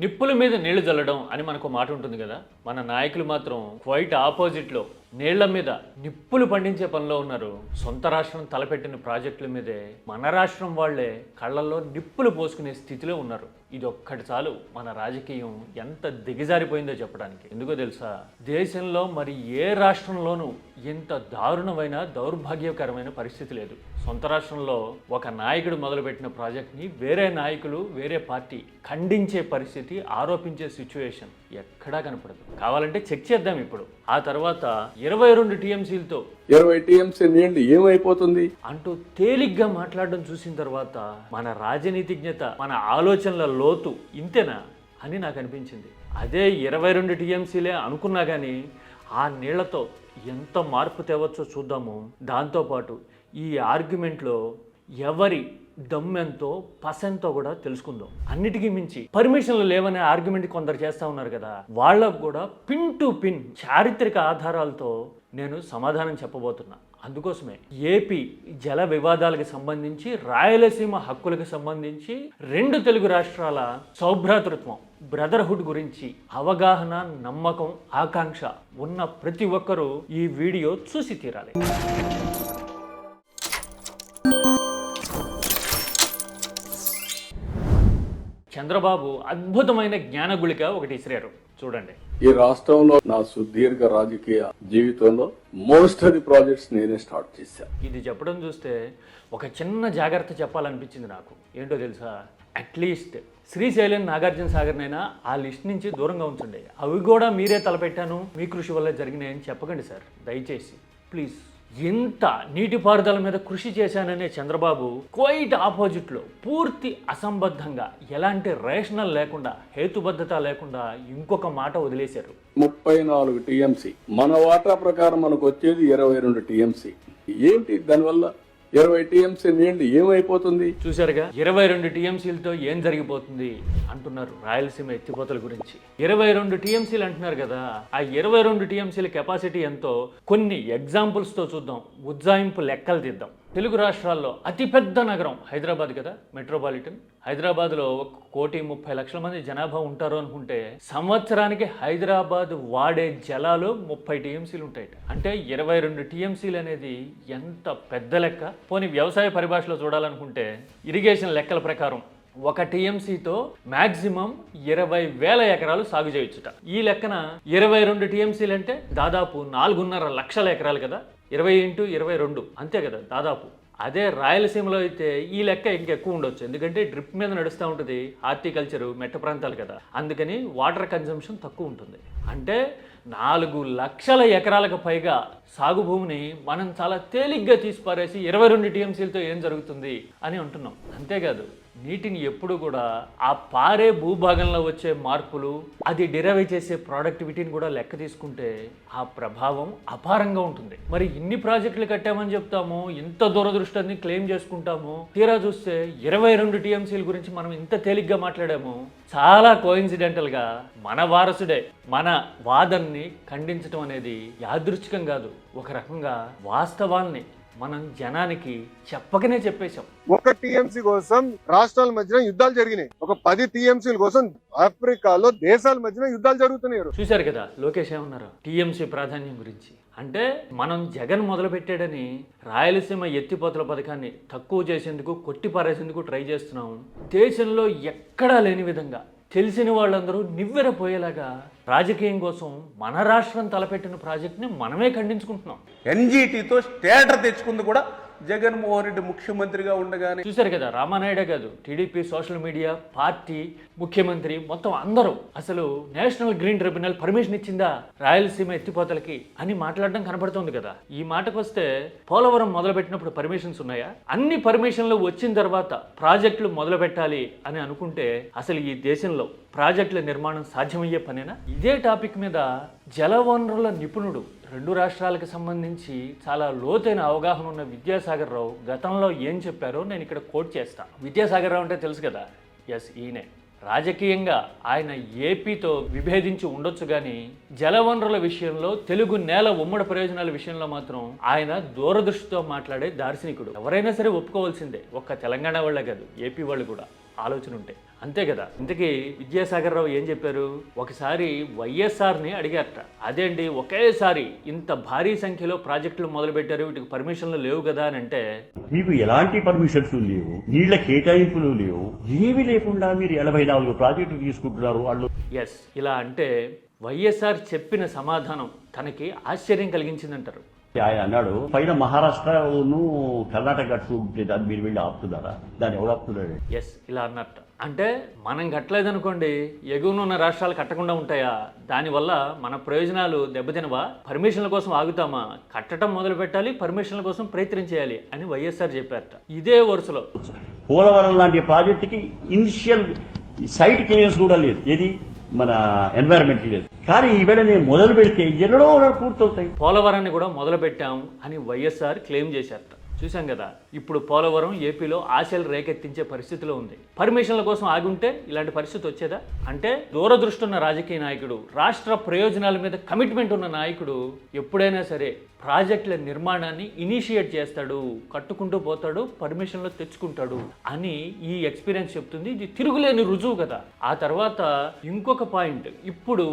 నిప్పుల మీద నీళ్లు జల్లడం అని మనకు మాట ఉంటుంది కదా. మన నాయకులు మాత్రం క్వైట్ ఆపోజిట్లో నీళ్ల మీద నిప్పులు పండించే పనిలో ఉన్నారు. సొంత రాష్ట్రం తలపెట్టిన ప్రాజెక్టుల మీదే మన రాష్ట్రం వాళ్లే కళ్ళల్లో నిప్పులు పోసుకునే స్థితిలో ఉన్నారు. ఇది ఒక్కటి చాలు మన రాజకీయం ఎంత దిగజారిపోయిందో చెప్పడానికి. ఎందుకో తెలుసా, దేశంలో మరి ఏ రాష్ట్రంలోనూ ఇంత దారుణమైన దౌర్భాగ్యకరమైన పరిస్థితి లేదు. సొంత రాష్ట్రంలో ఒక నాయకుడు మొదలుపెట్టిన ప్రాజెక్ట్ని వేరే నాయకులు వేరే పార్టీ ఖండించే పరిస్థితి, ఆరోపించే సిచ్యువేషన్ ఎక్కడా కనపడదు. కావాలంటే చెక్ చేద్దాం ఇప్పుడు. ఆ తర్వాత 22 టీఎంసీలతో 20 టీఎంసీ నీళ్లు ఏమైపోతుంది అంటూ తేలిగ్గా మాట్లాడడం చూసిన తర్వాత మన రాజనీతిజ్ఞత, మన ఆలోచనల లోతు ఇంతేనా అని నాకు అనిపించింది. అదే 22 టీఎంసీలే అనుకున్నా కానీ ఆ నీళ్లతో ఎంత మార్పు తేవచ్చో చూద్దాము. దాంతోపాటు ఈ ఆర్గ్యుమెంట్లో ఎవరి దమ్మెంతో పసెంతో కూడా తెలుసుకుందాం. అన్నిటికీ మించి పర్మిషన్లు లేవనే ఆర్గ్యుమెంట్ కొందరు చేస్తూ ఉన్నారు కదా, వాళ్ళకు కూడా పిన్ టు పిన్ చారిత్రక ఆధారాలతో నేను సమాధానం చెప్పబోతున్నా. అందుకోసమే ఏపీ జల వివాదాలకు సంబంధించి, రాయలసీమ హక్కులకు సంబంధించి 2 తెలుగు రాష్ట్రాల సౌభ్రాతృత్వం, బ్రదర్హుడ్ గురించి అవగాహన, నమ్మకం, ఆకాంక్ష ఉన్న ప్రతి ఒక్కరూ ఈ వీడియో చూసి తీరాలి. చంద్రబాబు అద్భుతమైన జ్ఞానగుళిక ఒకటి ఇసిరారు, చూడండి. ఈ రాష్ట్రంలో నా సుదీర్ఘ రాజకీయ జీవితంలో మోస్ట్ ఆఫ్ ది ప్రాజెక్ట్స్ నేనే స్టార్ట్ చేశాను. ఇది చెప్పడం చూస్తే ఒక చిన్న జాగ్రత్త చెప్పాలనిపించింది నాకు. ఏంటో తెలుసా, అట్లీస్ట్ శ్రీశైలం, నాగార్జున సాగర్నైనా ఆ లిస్ట్ నుంచి దూరంగా ఉంచండి. అవి కూడా మీరే తలపెట్టాను, మీ కృషి వల్ల జరిగినాయని చెప్పకండి సార్, దయచేసి ప్లీజ్. ఇంత నీటిపారుదల మీద కృషి చేశాననే చంద్రబాబు క్వైట్ ఆపోజిట్లో పూర్తి అసంబద్ధంగా, ఎలాంటి రేషనల్ లేకుండా, హేతుబద్ధత లేకుండా ఇంకొక మాట వదిలేశారు. 34 టీఎంసీ మన వాటా ప్రకారం మనకు వచ్చేది 22 టీఎంసీ. ఏంటి దానివల్ల 20 టీఎంసీ నీళ్లు ఏమైపోతుంది చూశారుగా. 22 టీఎంసీలతో ఏం జరిగిపోతుంది అంటున్నారు రాయలసీమ ఎత్తిపోతల గురించి. 22 టీఎంసీలు అంటున్నారు కదా, ఆ 22 టీఎంసీల కెపాసిటీ ఎంతో కొన్ని ఎగ్జాంపుల్స్తో చూద్దాం, ఉజ్జాయింపు లెక్కలు తీద్దాం. తెలుగు రాష్ట్రాల్లో అతిపెద్ద నగరం హైదరాబాద్ కదా, మెట్రోపాలిటన్. హైదరాబాద్లో 1,30,00,000 మంది జనాభా ఉంటారు అనుకుంటే సంవత్సరానికి హైదరాబాద్ వాడే జలాలు 30 టీఎంసీలు ఉంటాయి. అంటే 22 టీఎంసీలు అనేది ఎంత పెద్ద లెక్క. పోనీ వ్యవసాయ పరిభాషలో చూడాలనుకుంటే ఇరిగేషన్ లెక్కల ప్రకారం 1 టీఎంసీతో మ్యాక్సిమం 20,000 ఎకరాలు సాగు చేయొచ్చుట. ఈ లెక్కన 22 టీఎంసీలు అంటే దాదాపు 4.5 లక్షల ఎకరాలు కదా. 20 × 22 అంతే కదా దాదాపు. అదే రాయలసీమలో అయితే ఈ లెక్క ఇంకెక్కువ ఉండొచ్చు, ఎందుకంటే డ్రిప్ మీద నడుస్తూ ఉంటుంది, హార్టికల్చరు, మెట్ట ప్రాంతాలు కదా, అందుకని వాటర్ కన్జంప్షన్ తక్కువ ఉంటుంది. అంటే 4 లక్షల ఎకరాలకు పైగా సాగు భూమిని మనం చాలా తేలిగ్గా తీసి పారేసి 22 టీఎంసీలతో ఏం జరుగుతుంది అని అంటున్నాం. అంతేకాదు, నీటిని ఎప్పుడు కూడా ఆ పారే భూభాగంలో వచ్చే మార్పులు, అది డిరైవ్ చేసే ప్రొడక్టివిటీని కూడా లెక్క తీసుకుంటే ఆ ప్రభావం అపారంగా ఉంటుంది. మరి ఇన్ని ప్రాజెక్టులు కట్టామని చెప్తాము, ఇంత దూరదృష్టాన్ని క్లెయిమ్ చేసుకుంటాము, తీరా చూస్తే 22 టీఎంసీల గురించి మనం ఇంత తేలిగ్గా మాట్లాడాము. చాలా కోయిన్సిడెంటల్గా మన వారసుడే మన వాదనని ఖండించడం అనేది యాదృచ్ఛికం కాదు, ఒక రకంగా వాస్తవాల్ని మనం జనానికి చెప్పకనే చెప్పేశాం. 1 టీఎంసీ కోసం రాష్ట్రాల మధ్యన యుద్ధాలు జరిగినాయి. ఒక 10 టీఎంసీల కోసం ఆఫ్రికాలో దేశాల మధ్యన యుద్ధాలు జరుగుతున్నాయి. చూశారు కదా లోకేష్ ఏమన్నారు టీఎంసీ ప్రాధాన్యం గురించి. అంటే మనం జగన్ మొదలు పెట్టాడని రాయలసీమ ఎత్తిపోతల పథకాన్ని తక్కువ చేసేందుకు, కొట్టిపారేసేందుకు ట్రై చేస్తున్నాం. దేశంలో ఎక్కడా లేని విధంగా తెలిసిన వాళ్ళందరూ నివ్వెరపోయేలాగా రాజకీయం కోసం మన రాష్ట్రం తలపెట్టిన ప్రాజెక్ట్ని మనమే ఖండించుకుంటున్నాం. ఎన్జీటీతో స్టేటర్ తెచ్చుకుంది కూడా జగన్మోహన్ రెడ్డి ముఖ్యమంత్రిగా ఉండగానే. చూశారు కదా, రామానాయుడే కాదు, టీడీపీ, సోషల్ మీడియా, పార్టీ, ముఖ్యమంత్రి మొత్తం అందరూ అసలు నేషనల్ గ్రీన్ ట్రిబ్యునల్ పర్మిషన్ ఇచ్చిందా రాయలసీమ ఎత్తిపోతలకి అని మాట్లాడడం కనపడుతుంది కదా. ఈ మాటకు వస్తే పోలవరం మొదలుపెట్టినప్పుడు పర్మిషన్స్ ఉన్నాయా? అన్ని పర్మిషన్లు వచ్చిన తర్వాత ప్రాజెక్టులు మొదలు పెట్టాలి అని అనుకుంటే అసలు ఈ దేశంలో ప్రాజెక్టుల నిర్మాణం సాధ్యమయ్యే పనేనా? ఇదే టాపిక్ మీద జలవనరుల నిపుణుడు, 2 రాష్ట్రాలకు సంబంధించి చాలా లోతైన అవగాహన ఉన్న విద్యాసాగర్ రావు గతంలో ఏం చెప్పారో నేను ఇక్కడ కోట్ చేస్తా. విద్యాసాగర్ రావు అంటే తెలుసు కదా, ఎస్ ఈయనే. రాజకీయంగా ఆయన ఏపీతో విభేదించి ఉండొచ్చు కానీ జలవనరుల విషయంలో, తెలుగు నేల ఉమ్మడి ప్రయోజనాల విషయంలో మాత్రం ఆయన దూరదృష్టితో మాట్లాడే దార్శనికుడు. ఎవరైనా సరే ఒప్పుకోవాల్సిందే, ఒక్క తెలంగాణ వాళ్ళే కాదు, ఏపీ వాళ్ళు కూడా. ఆలోచన ఉంటే. అంతే కదా. ఇంతకీ విద్యాసాగర్ రావు ఏం చెప్పారు? ఒకసారి వైఎస్ఆర్ని అడిగారట, అదేంటి ఒకేసారి ఇంత భారీ సంఖ్యలో ప్రాజెక్టులు మొదలుపెట్టారు, వీటికి పర్మిషన్లు లేవు కదా అని అంటే, మీకు ఎలాంటి పర్మిషన్స్ లేవు, నీళ్ల కేటాయింపులు లేవు, ఏమీ లేకుండా మీరు 84 ప్రాజెక్టులు తీసుకుంటున్నారు వాళ్ళు. ఎస్, ఇలా అంటే వైఎస్ఆర్ చెప్పిన సమాధానం తనకి ఆశ్చర్యం కలిగించిందంటారు. ఆయన అన్నాడు, పైన మహారాష్ట్రను కర్ణాటక కట్టుకుంటే దాన్ని మీరు వెళ్ళి ఆపుతున్నారా? దాన్ని ఎవరు ఆపుతున్నాడు? ఎస్, ఇలా అన్నట్ట. అంటే మనం కట్టలేదనుకోండి, ఎగువన ఉన్న రాష్ట్రాలు కట్టకుండా ఉంటాయా? దానివల్ల మన ప్రయోజనాలు దెబ్బతినవా? పర్మిషన్ల కోసం ఆగుతామా? కట్టడం మొదలు పెట్టాలి, పర్మిషన్ల కోసం ప్రయత్నం చేయాలి అని వైఎస్ఆర్ చెప్పారట. ఇదే వరుసలో పోలవరం లాంటి ప్రాజెక్టుకి ఇనిషియల్ సైట్ క్లియరెన్స్ కూడా లేదు, ఏది మన ఎన్వైరన్మెంట్ లేదు. కానీ ఈవేళ నేను మొదలు పెడితే ఎన్నడో పూర్తవుతాయి. పోలవరాన్ని కూడా మొదలు పెట్టాం అని వైఎస్ఆర్ క్లెయిమ్ చేశారట. చూసాం కదా, ఇప్పుడు పోలవరం ఏపీలో ఆశలు రేకెత్తించే పరిస్థితిలో ఉంది. పర్మిషన్ల కోసం ఆగుంటే ఇలాంటి పరిస్థితి వచ్చేదా? అంటే దూరదృష్టి ఉన్న రాజకీయ నాయకుడు, రాష్ట్ర ప్రయోజనాల మీద కమిట్మెంట్ ఉన్న నాయకుడు ఎప్పుడైనా సరే ప్రాజెక్టుల నిర్మాణాన్ని ఇనిషియేట్ చేస్తాడు, కట్టుకుంటూ పోతాడు, పర్మిషన్లు తెచ్చుకుంటాడు అని ఈ ఎక్స్పీరియన్స్ చెప్తుంది. ఇది తిరుగులేని రుజువు కదా. ఆ తర్వాత ఇంకొక పాయింట్, ఇప్పుడు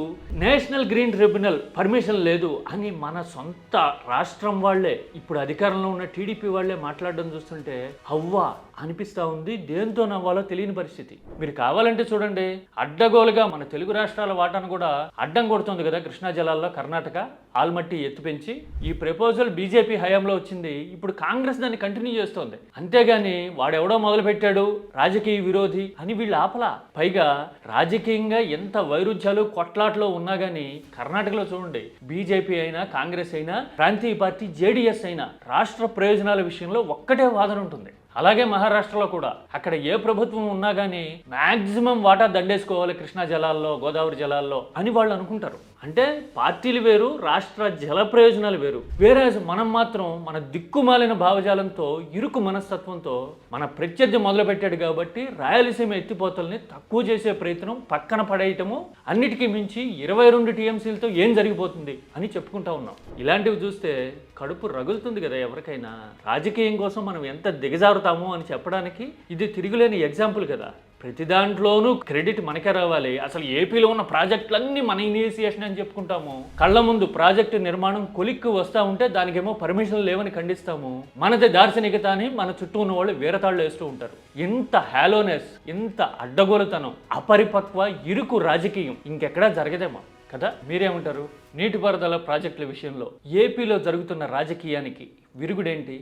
నేషనల్ గ్రీన్ ట్రిబ్యునల్ పర్మిషన్ లేదు అని మన సొంత రాష్ట్రం వాళ్లే, ఇప్పుడు అధికారంలో ఉన్న టీడీపీ వాళ్లే మాట్లాడడం చూస్తుంటే అవ్వా అనిపిస్తా ఉంది. దేంతో నవ్వాలో తెలియని పరిస్థితి. మీరు కావాలంటే చూడండి, అడ్డగోలుగా మన తెలుగు రాష్ట్రాల వాటాను కూడా అడ్డం కొడుతుంది కదా కృష్ణా జలాల్లో కర్ణాటక. ఆల్మట్టి ఎత్తు పెంచి ఈ ప్రపోజల్ బీజేపీ హయాంలో వచ్చింది, ఇప్పుడు కాంగ్రెస్ దాన్ని కంటిన్యూ చేస్తోంది. అంతేగాని వాడెవడో మొదలు పెట్టాడు రాజకీయ విరోధి అని వీళ్ళు ఆపలా. పైగా రాజకీయంగా ఎంత వైరుధ్యాలు కొట్లాట్లో ఉన్నా గానీ కర్ణాటకలో చూడండి, బీజేపీ అయినా కాంగ్రెస్ అయినా ప్రాంతీయ పార్టీ జేడీఎస్ అయినా రాష్ట్ర ప్రయోజనాల విషయంలో ఒక్కటే వాదన ఉంటుంది. అలాగే మహారాష్ట్రలో కూడా అక్కడ ఏ ప్రభుత్వం ఉన్నా కానీ మ్యాక్సిమం వాటా దండేసుకోవాలి కృష్ణా జలాల్లో, గోదావరి జలాల్లో అని వాళ్ళు అనుకుంటారు. అంటే పార్టీలు వేరు, రాష్ట్ర జల ప్రయోజనాలు వేరు. వేరే మనం మాత్రం మన దిక్కుమాలిన భావజాలంతో, ఇరుకు మనస్తత్వంతో మన ప్రత్యర్థి మొదలుపెట్టాడు కాబట్టి రాయలసీమ ఎత్తిపోతల్ని తక్కువ చేసే ప్రయత్నం, పక్కన పడేయటము, అన్నిటికీ మించి 22 టీఎంసీలతో ఏం జరిగిపోతుంది అని చెప్పుకుంటా ఉన్నాం. ఇలాంటివి చూస్తే కడుపు రగులుతుంది కదా ఎవరికైనా. రాజకీయం కోసం మనం ఎంత దిగజారుతాము అని చెప్పడానికి ఇది తిరుగులేని ఎగ్జాంపుల్ కదా. ప్రతి దాంట్లోనూ క్రెడిట్ మనకే రావాలి. అసలు ఏపీలో ఉన్న ప్రాజెక్టులన్నీ మన ఇనిషియేషన్ అని చెప్పుకుంటాము. కళ్ళ ముందు ప్రాజెక్టు నిర్మాణం కొలిక్కి వస్తూ ఉంటే దానికేమో పర్మిషన్లు లేవని ఖండిస్తాము. మనది దార్శనికత అని మన చుట్టూ ఉన్న వాళ్ళు వీరతాళ్ళు వేస్తూ ఉంటారు. ఇంత హ్యాలోనెస్, ఇంత అడ్డగోలుతనం, అపరిపక్వ ఇరుకు రాజకీయం ఇంకెక్కడా జరగదేమో కదా. మీరేమంటారు? నీటిపారుదల ప్రాజెక్టుల విషయంలో ఏపీలో జరుగుతున్న రాజకీయానికి విరుగుడేంటి?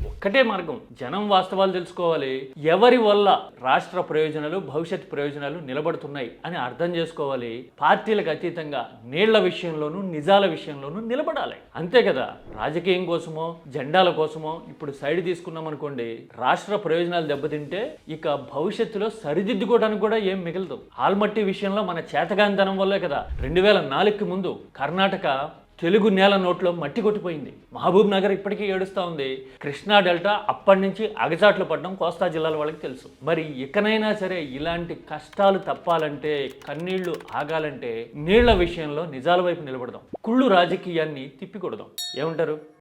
ఒక్కటే మార్గం, జనం వాస్తవాలు తెలుసుకోవాలి. ఎవరి వల్ల రాష్ట్ర ప్రయోజనాలు, భవిష్యత్ ప్రయోజనాలు నిలబడుతున్నాయి అని అర్థం చేసుకోవాలి. పార్టీలకు అతీతంగా నీళ్ల విషయంలోనూ నిజాల విషయంలోనూ నిలబడాలి. అంతే కదా. రాజకీయం కోసమో జెండాల కోసమో ఇప్పుడు సైడ్ తీసుకున్నాం అనుకోండి, రాష్ట్ర ప్రయోజనాలు దెబ్బతింటే ఇక భవిష్యత్తులో సరిదిద్దుకోవడానికి కూడా ఏం మిగలదు. ఆల్మట్టి విషయంలో మన చేతగానితనం వల్లే కదా 2004కి ముందు కర్ణాటక తెలుగు నేల నోట్లో మట్టి కొట్టిపోయింది. మహబూబ్ నగర్ ఇప్పటికీ ఏడుస్తూ ఉంది. కృష్ణా డెల్టా అప్పటి నుంచి అగచాట్లు పడడం కోస్తా జిల్లాల వాళ్ళకి తెలుసు. మరి ఇకనైనా సరే ఇలాంటి కష్టాలు తప్పాలంటే, కన్నీళ్లు ఆగాలంటే నీళ్ల విషయంలో నిజాల వైపు నిలబడదాం. కుళ్ళు రాజకీయాన్ని తిప్పికొడదాం. ఏమంటారు?